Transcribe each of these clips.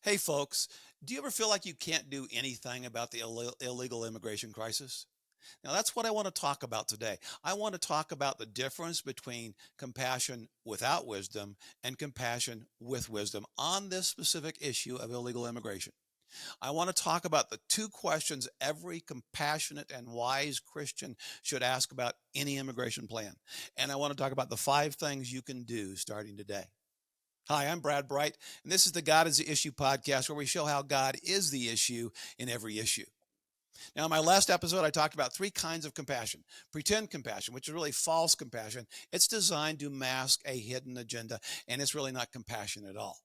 Hey, folks, do you ever feel like you can't do anything about the illegal immigration crisis? Now, that's what I want to talk about today. I want to talk about the difference between compassion without wisdom and compassion with wisdom on this specific issue of illegal immigration. I want to talk about the two questions every compassionate and wise Christian should ask about any immigration plan. And I want to talk about the five things you can do starting today. Hi, I'm Brad Bright, and this is the God is the Issue podcast where we show how God is the issue in every issue. Now, in my last episode, I talked about three kinds of compassion: pretend compassion, which is really false compassion. It's designed to mask a hidden agenda, and it's really not compassion at all.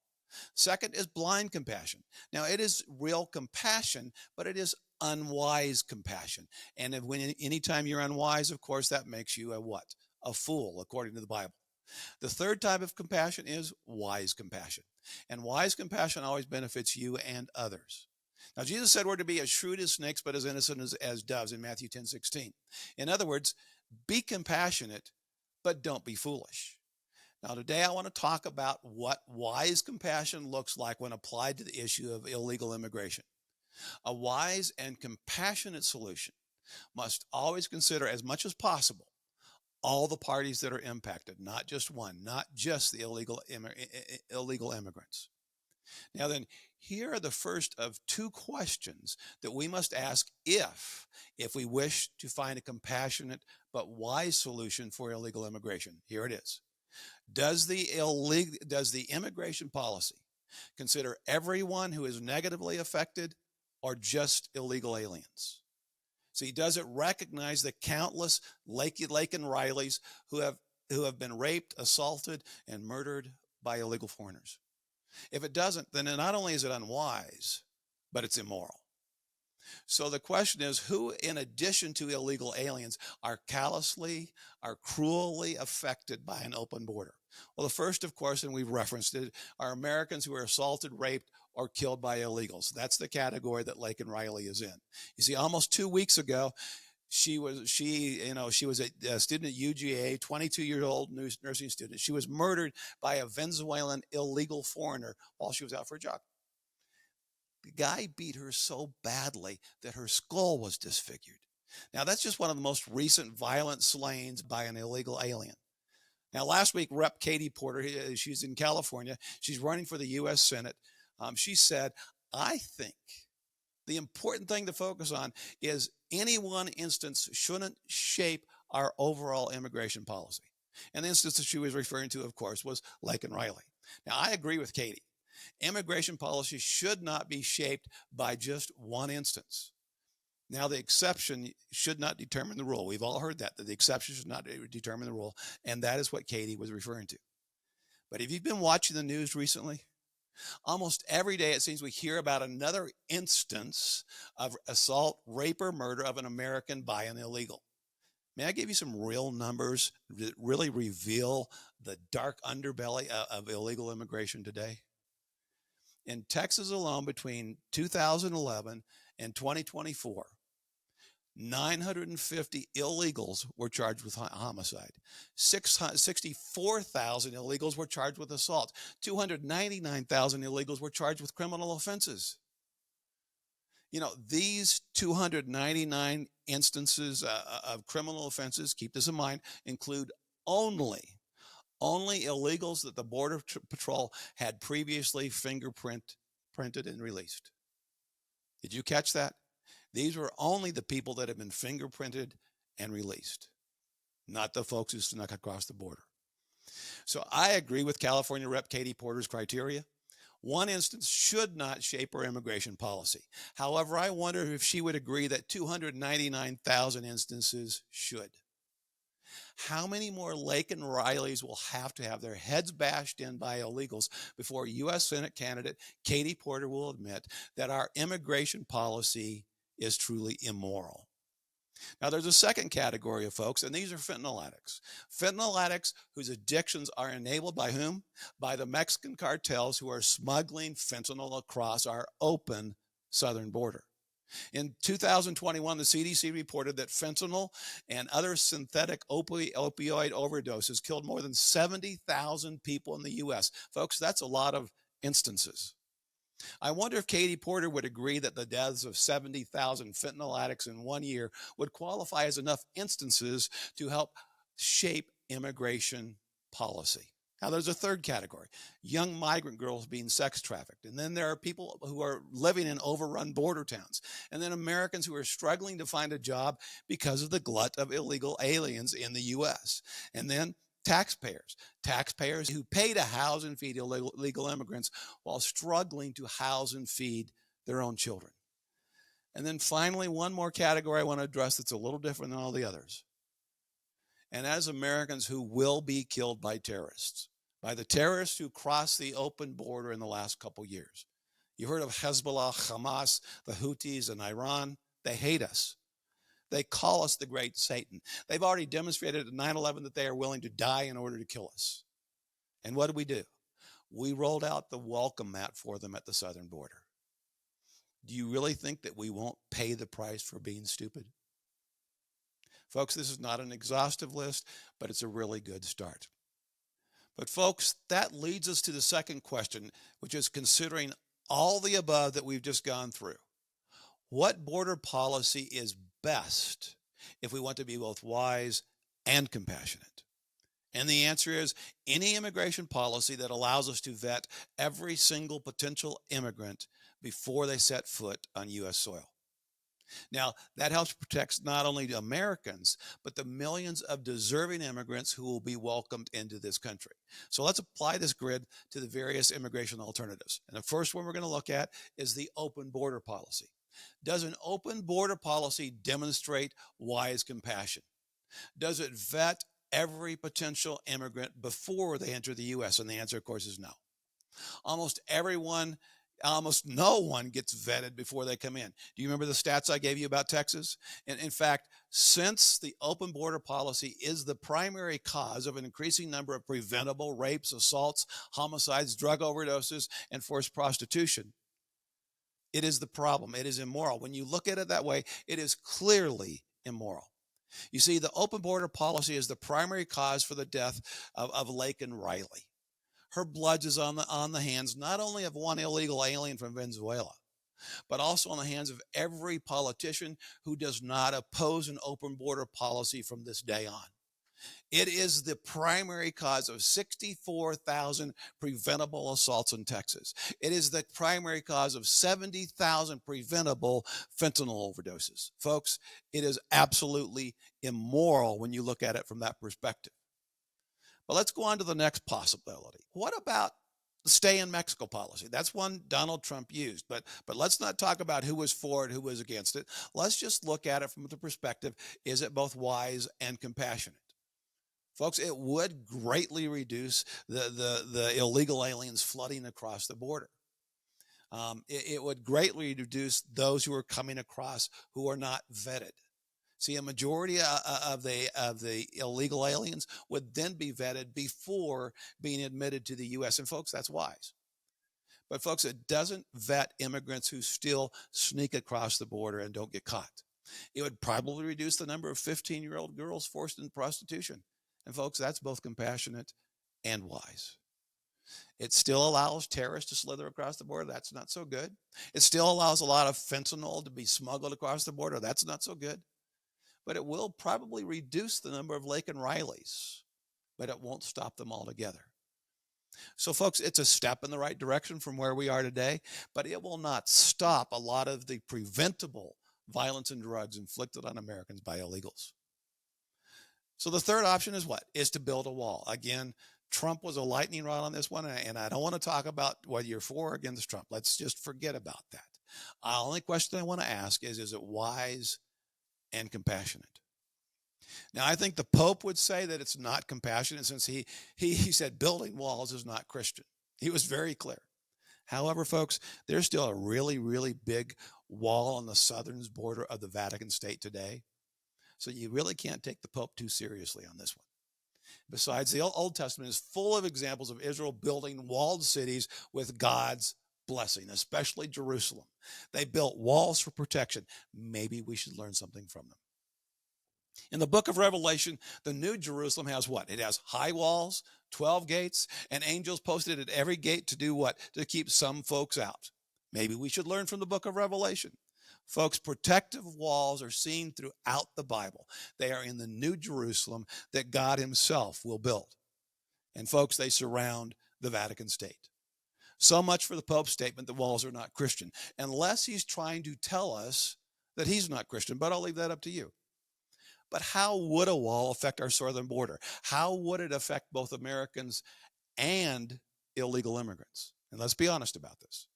Second is blind compassion. Now, it is real compassion, but it is unwise compassion. And anytime you're unwise, of course, that makes you a what? A fool, according to the Bible. The third type of compassion is wise compassion. And wise compassion always benefits you and others. Now, Jesus said we're to be as shrewd as snakes, but as innocent as doves in Matthew 10:16. In other words, be compassionate, but don't be foolish. Now, today I want to talk about what wise compassion looks like when applied to the issue of illegal immigration. A wise and compassionate solution must always consider, as much as possible, all the parties that are impacted, not just one, not just the illegal immigrants. Now then, here are the first of two questions that we must ask if we wish to find a compassionate but wise solution for illegal immigration. Here it is. Does the immigration policy consider everyone who is negatively affected or just illegal aliens? See, does it recognize the countless Laken Rileys who have been raped, assaulted, and murdered by illegal foreigners? If it doesn't, then not only is it unwise, but it's immoral. So the question is, who, in addition to illegal aliens, are cruelly affected by an open border? Well, the first, of course, and we've referenced it, are Americans who are assaulted, raped, or killed by illegals. That's the category that Laken Riley is in. You see, almost 2 weeks ago, she was a student at UGA, 22-year-old nursing student. She was murdered by a Venezuelan illegal foreigner while she was out for a jog. The guy beat her so badly that her skull was disfigured. Now, that's just one of the most recent violent slayings by an illegal alien. Now, last week, Rep. Katie Porter, she's in California. She's running for the U.S. Senate. She said, I think the important thing to focus on is any one instance shouldn't shape our overall immigration policy. And the instance that she was referring to, of course, was Laken Riley. Now, I agree with Katie. Immigration policy should not be shaped by just one instance. Now, the exception should not determine the rule. We've all heard that the exception should not determine the rule, and that is what Katie was referring to. But if you've been watching the news recently, almost every day it seems we hear about another instance of assault, rape, or murder of an American by an illegal. May I give you some real numbers that really reveal the dark underbelly of illegal immigration today? In Texas alone, between 2011 and 2024, 950 illegals were charged with homicide. 64,000 illegals were charged with assault. 299,000 illegals were charged with criminal offenses. You know, these 299 instances of criminal offenses, keep this in mind, include only illegals that the Border Patrol had previously printed and released. Did you catch that? These were only the people that have been fingerprinted and released, not the folks who snuck across the border. So I agree with California Rep. Katie Porter's criteria. One instance should not shape our immigration policy. However, I wonder if she would agree that 299,000 instances should. How many more Laken Rileys will have to have their heads bashed in by illegals before U.S. Senate candidate Katie Porter will admit that our immigration policy is truly immoral? Now, there's a second category of folks, and these are fentanyl addicts. Fentanyl addicts whose addictions are enabled by whom? By the Mexican cartels who are smuggling fentanyl across our open southern border. In 2021, the CDC reported that fentanyl and other synthetic opioid overdoses killed more than 70,000 people in the U.S. Folks, that's a lot of instances. I wonder if Katie Porter would agree that the deaths of 70,000 fentanyl addicts in 1 year would qualify as enough instances to help shape immigration policy. Now, there's a third category, young migrant girls being sex trafficked. And then there are people who are living in overrun border towns. And then Americans who are struggling to find a job because of the glut of illegal aliens in the U.S. And then taxpayers who pay to house and feed illegal immigrants while struggling to house and feed their own children. And then finally, one more category I want to address that's a little different than all the others. And as Americans who will be killed by terrorists, by the terrorists who crossed the open border in the last couple years. You heard of Hezbollah, Hamas, the Houthis, and Iran. They hate us. They call us the great Satan. They've already demonstrated at 9/11 that they are willing to die in order to kill us. And what did? We rolled out the welcome mat for them at the southern border. Do you really think that we won't pay the price for being stupid? Folks, this is not an exhaustive list, but it's a really good start. But folks, that leads us to the second question, which is considering all the above that we've just gone through. What border policy is best if we want to be both wise and compassionate? And the answer is any immigration policy that allows us to vet every single potential immigrant before they set foot on U.S. soil. Now, that helps protect not only Americans, but the millions of deserving immigrants who will be welcomed into this country. So let's apply this grid to the various immigration alternatives. And the first one we're going to look at is the open border policy. Does an open border policy demonstrate wise compassion? Does it vet every potential immigrant before they enter the U.S.? And the answer, of course, is no. Almost no one gets vetted before they come in. Do you remember the stats I gave you about Texas? And in fact, since the open border policy is the primary cause of an increasing number of preventable rapes, assaults, homicides, drug overdoses, and forced prostitution, it is the problem. It is immoral. When you look at it that way, it is clearly immoral. You see, the open border policy is the primary cause for the death of Laken Riley. Her blood is on the hands not only of one illegal alien from Venezuela, but also on the hands of every politician who does not oppose an open border policy from this day on. It is the primary cause of 64,000 preventable assaults in Texas. It is the primary cause of 70,000 preventable fentanyl overdoses. Folks, it is absolutely immoral when you look at it from that perspective. But let's go on to the next possibility. What about the stay in Mexico policy? That's one Donald Trump used, but let's not talk about who was for it, who was against it. Let's just look at it from the perspective, is it both wise and compassionate? Folks, it would greatly reduce the illegal aliens flooding across the border. It would greatly reduce those who are coming across who are not vetted. See, a majority of the illegal aliens would then be vetted before being admitted to the U.S. And folks, that's wise. But folks, it doesn't vet immigrants who still sneak across the border and don't get caught. It would probably reduce the number of 15-year-old girls forced into prostitution. And folks, that's both compassionate and wise. It still allows terrorists to slither across the border. That's not so good. It still allows a lot of fentanyl to be smuggled across the border. That's not so good. But it will probably reduce the number of Laken Rileys, but it won't stop them altogether. So folks, it's a step in the right direction from where we are today, but it will not stop a lot of the preventable violence and drugs inflicted on Americans by illegals. So the third option is what? Is to build a wall. Again, Trump was a lightning rod on this one, and I don't want to talk about whether you're for or against Trump. Let's just forget about that. The only question I want to ask is it wise and compassionate? Now, I think the Pope would say that it's not compassionate since he said building walls is not Christian. He was very clear. However, folks, there's still a really, really big wall on the southern border of the Vatican State today. So you really can't take the Pope too seriously on this one. Besides, the Old Testament is full of examples of Israel building walled cities with God's blessing, especially Jerusalem. They built walls for protection. Maybe we should learn something from them. In the book of Revelation, the New Jerusalem has what? It has high walls, 12 gates, and angels posted at every gate to do what? To keep some folks out. Maybe we should learn from the book of Revelation. Folks, protective walls are seen throughout the Bible. They are in the New Jerusalem that God himself will build. And folks, they surround the Vatican State. So much for the Pope's statement that walls are not Christian, unless he's trying to tell us that he's not Christian, but I'll leave that up to you. But how would a wall affect our southern border? How would it affect both Americans and illegal immigrants? And let's be honest about this.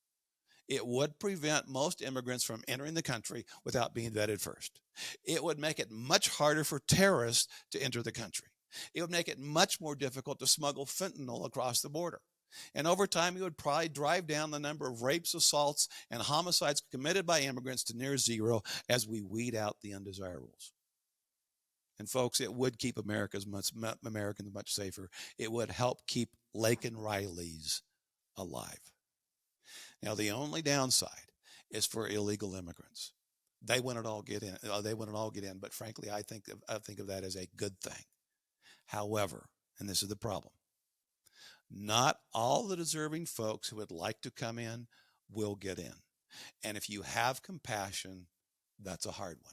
It would prevent most immigrants from entering the country without being vetted first. It would make it much harder for terrorists to enter the country. It would make it much more difficult to smuggle fentanyl across the border. And over time, it would probably drive down the number of rapes, assaults, and homicides committed by immigrants to near zero as we weed out the undesirables. And folks, it would keep Americans much safer. It would help keep Laken Rileys alive. Now, the only downside is for illegal immigrants. They wouldn't all get in. But frankly, I think of that as a good thing. However, and this is the problem, not all the deserving folks who would like to come in will get in. And if you have compassion, that's a hard one.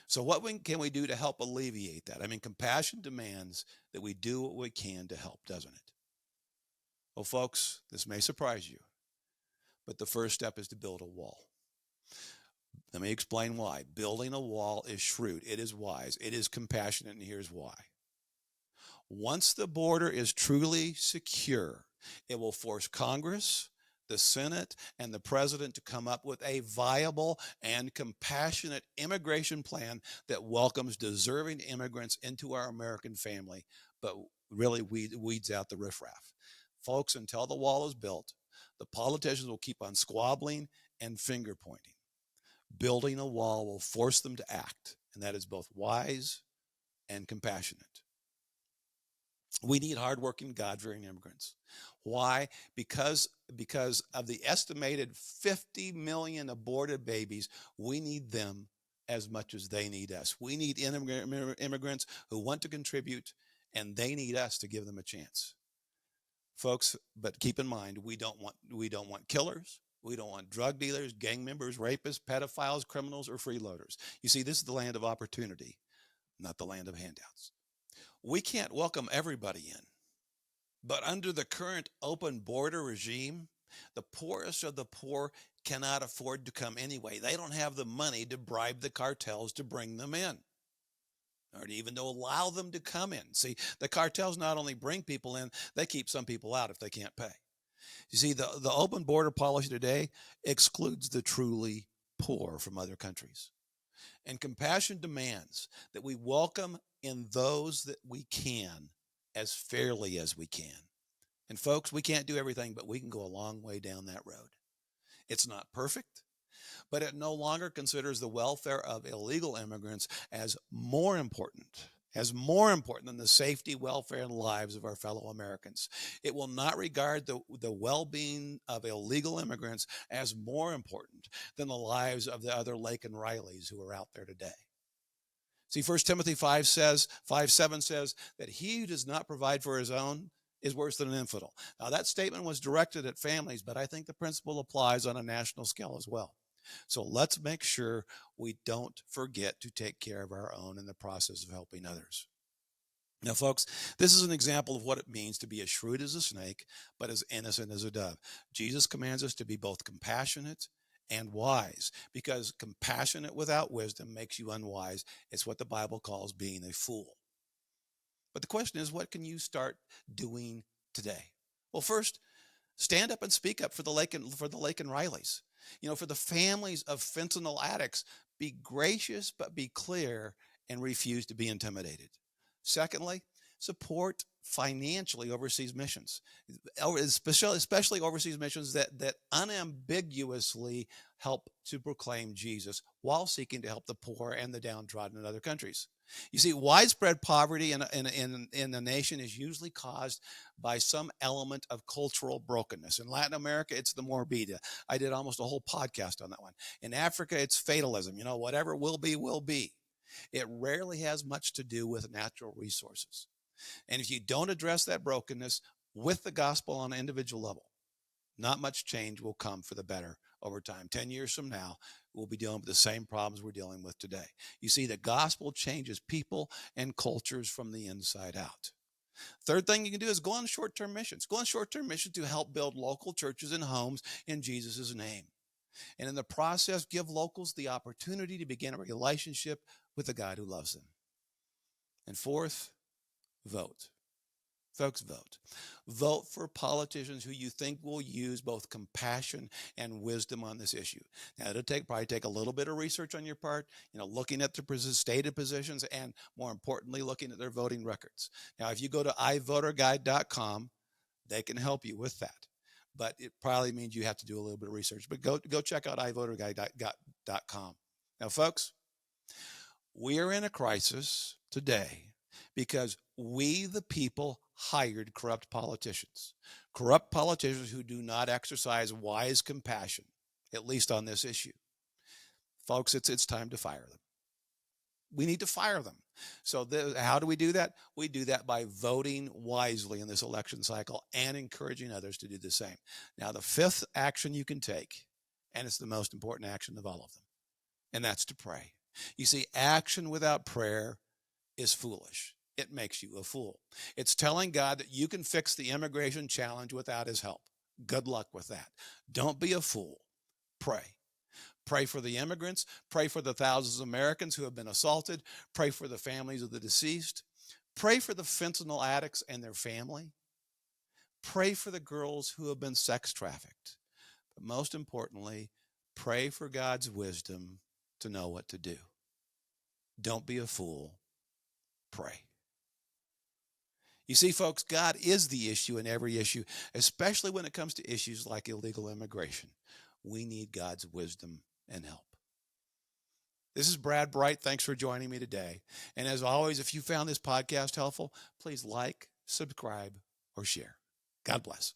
So what can we do to help alleviate that? I mean, compassion demands that we do what we can to help, doesn't it? Well, folks, this may surprise you, but the first step is to build a wall. Let me explain why. Building a wall is shrewd. It is wise. It is compassionate, and here's why. Once the border is truly secure, it will force Congress, the Senate, and the President to come up with a viable and compassionate immigration plan that welcomes deserving immigrants into our American family, but really weeds out the riffraff. Folks, until the wall is built, the politicians will keep on squabbling and finger pointing. Building a wall will force them to act, and that is both wise and compassionate. We need hardworking, God-fearing immigrants. Why? Because of the estimated 50 million aborted babies, we need them as much as they need us. We need immigrants who want to contribute, and they need us to give them a chance. Folks, but keep in mind, we don't want killers. We don't want drug dealers, gang members, rapists, pedophiles, criminals, or freeloaders. You see, this is the land of opportunity, not the land of handouts. We can't welcome everybody in, but under the current open border regime, the poorest of the poor cannot afford to come anyway. They don't have the money to bribe the cartels to bring them in, or to even to allow them to come in. See, the cartels not only bring people in, they keep some people out if they can't pay. You see, the open border policy today excludes the truly poor from other countries. And compassion demands that we welcome in those that we can as fairly as we can. And folks, we can't do everything, but we can go a long way down that road. It's not perfect, but it no longer considers the welfare of illegal immigrants as more important than the safety, welfare, and lives of our fellow Americans. It will not regard the well-being of illegal immigrants as more important than the lives of the other Laken Rileys who are out there today. See, 1 Timothy 5:7 says that he who does not provide for his own is worse than an infidel. Now, that statement was directed at families, but I think the principle applies on a national scale as well. So let's make sure we don't forget to take care of our own in the process of helping others. Now, folks, this is an example of what it means to be as shrewd as a snake, but as innocent as a dove. Jesus commands us to be both compassionate and wise, because compassionate without wisdom makes you unwise. It's what the Bible calls being a fool. But the question is, what can you start doing today? Well, first, stand up and speak up for the Laken Rileys. You know, for the families of fentanyl addicts, be gracious but be clear and refuse to be intimidated. Secondly, support financially overseas missions, especially overseas missions that unambiguously help to proclaim Jesus while seeking to help the poor and the downtrodden in other countries. You see, widespread poverty in a nation is usually caused by some element of cultural brokenness. In Latin America, it's the morbida. I did almost a whole podcast on that one. In Africa, it's fatalism. You know, whatever will be, will be. It rarely has much to do with natural resources. And if you don't address that brokenness with the gospel on an individual level, not much change will come for the better over time. 10 years from now, we'll be dealing with the same problems we're dealing with today. You see, the gospel changes people and cultures from the inside out. Third thing you can do is go on short-term missions. Go on short-term missions to help build local churches and homes in Jesus' name. And in the process, give locals the opportunity to begin a relationship with the God who loves them. And fourth, vote. Folks, vote. Vote for politicians who you think will use both compassion and wisdom on this issue. Now, it'll probably take a little bit of research on your part, looking at their stated positions and, more importantly, looking at their voting records. Now, if you go to ivoterguide.com, they can help you with that. But it probably means you have to do a little bit of research. But go check out ivoterguide.com. Now, folks, we are in a crisis today because we, the people, hired corrupt politicians who do not exercise wise compassion, at least on this issue. Folks, it's time to fire them. We need to fire them. So how do we do that? We do that by voting wisely in this election cycle and encouraging others to do the same. Now, the fifth action you can take, and it's the most important action of all of them, and that's to pray. You see, action without prayer is foolish. It makes you a fool. It's telling God that you can fix the immigration challenge without his help. Good luck with that. Don't be a fool. Pray. Pray for the immigrants. Pray for the thousands of Americans who have been assaulted. Pray for the families of the deceased. Pray for the fentanyl addicts and their family. Pray for the girls who have been sex trafficked. But most importantly, pray for God's wisdom to know what to do. Don't be a fool. Pray. You see, folks, God is the issue in every issue, especially when it comes to issues like illegal immigration. We need God's wisdom and help. This is Brad Bright. Thanks for joining me today. And as always, if you found this podcast helpful, please like, subscribe, or share. God bless.